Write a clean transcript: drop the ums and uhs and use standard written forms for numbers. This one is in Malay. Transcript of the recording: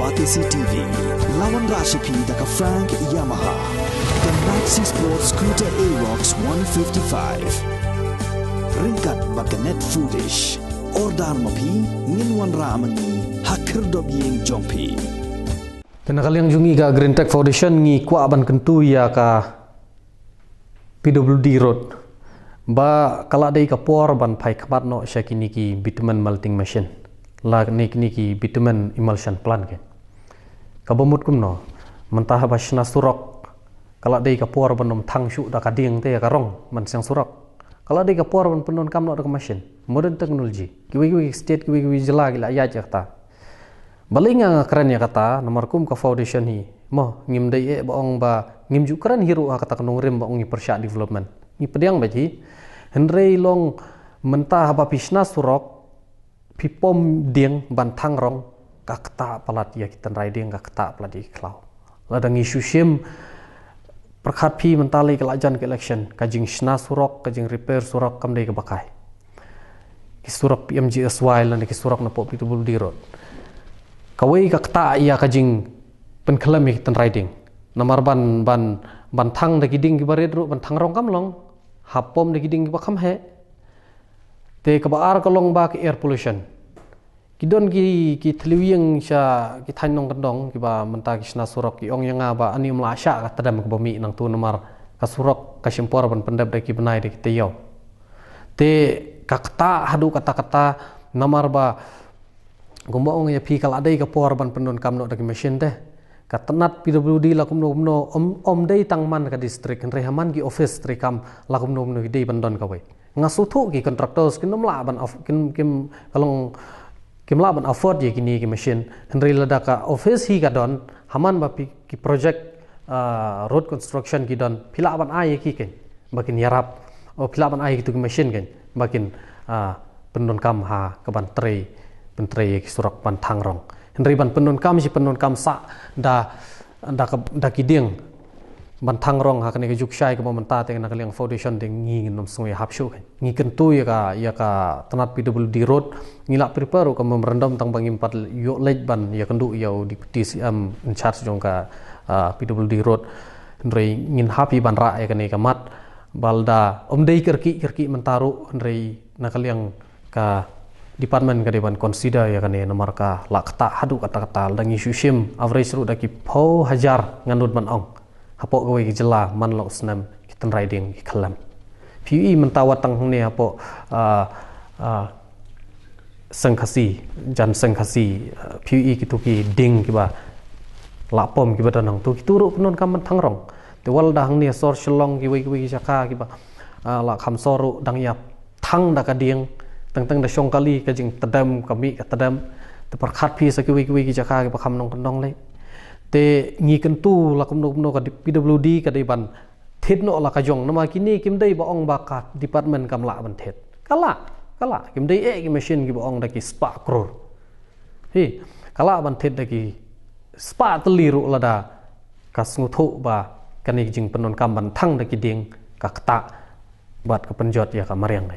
Batisi TV, lawan Rashipi daka Frank Yamaha, dan Maxi Sports Scooter Aerox 155. Ringkat baganet foodish, ordar mapi, nginwan ramani, hakir dobyeng jompi. Tenakal yang jungi ka Green Tech Foundation ngi kwa ban kentu ya ka PWD Road. Ba kala dai ka por ban pai khamat no syakini ki bitumen melting machine. La ni ki bitumen emulsion plant ke. Kabamut kumno mentah basna surok kala dai ka por ban nom thang shu da ka ding te ka rong man sang surok. Kala dai ka por ban penon kam no da ka machine. Modern technology. Kiwi state kiwi jela gila ya jakta. Balinga keren ya kata nomor kum ka foundation hi. Mo ngim dai baong ba ngim ju keren hiru kata kanong rim baong ni persya development. Ni pediang baji Henry long mentah ba pisna surok pipom dieng bantang rong kakta palat ya kita riding kakta palat di klau ladang isu sim perkhat pi mentali kelajan ke election kajing sna surok kajing repair surok kam dei ke bakai ki surok PMGSY lan ki surok na po pitubul di road kawai kakta ya kajing penkelam ya kita riding namar bantang da kiding ki bared ru bantang rong kam long hapom da kiding ki bakam he te kabar kolong ba ke air pollution kidon ki tliwing sya ki thanong kendong ki ba menta ki sna surok ki ong yang ba ani mla sya ka tadam ke bami nang tu nomor ka surok ka simpor ban pendap de ki benai de ki teyau te kakta hadu kata-kata nomor ba gomba ong ya pi kala dai ka por ban pendon kamno de ki machine de ka tenat PWD la kumno om dei tangman ka district re haman ki office tri kam la kumno ki dei bandon ka wei ngasutu ki contractors kin nomla ban of kim kalong kim la ban afford ye kini ki machine henry lada ka office hi ka don haman ba ki project road construction ki don phila ban ai ki ken bakin yarap o phila ban ai ki tu machine ken bakin pendon kam ha ka ban tre ki surak ban thangrong henry ban pendon kam si pendon kam sa da ki ding ban thangrong ha kane juk shai ka menta te na kaliang foundation ding ngi nom sungwe hapshu ngi kentu ya ka tanat PWD road ngila prepare ka memorandum tang bangim pat yo lej ban ya kendu ya di TCM in charge jong ka PWD road ndrei ngin happy ban ra ya kane ka mat balda omdei kerki mentaru ndrei na kaliang ka department ka deban consider ya kane nomor ka lakta hadu kata-kata dangi syusim average ru daki pau hajar nganut ban ong hapo gawai jela man lo snam kita riding kalam PUE mentawat tang ne hapo sengkasi jan sengkasi PUE kitu ki ding kiba lapom kiba danang tu kituru penon kam thangrong te wal dang ne sor shlong ki wi jaka kiba la kham soru dang yap thang da ka ding tang da shong kali ka jing tadam kami ka tadam te perkhat pi sa ki wi jaka kiba kham nong kendong le te ngi kentu la kumno ka PWD ka dei ban thet no la ka jong nama kini kim dei ba ong ba ka department kam la ban thet kala kim dei ki machine ki ba ong da ki spa kror hi kala ban thet da ki spa teliru la da ka snuthu ba kani jing penon kam ban thang da ki ding ka kta bat ka penjot ya ka mariang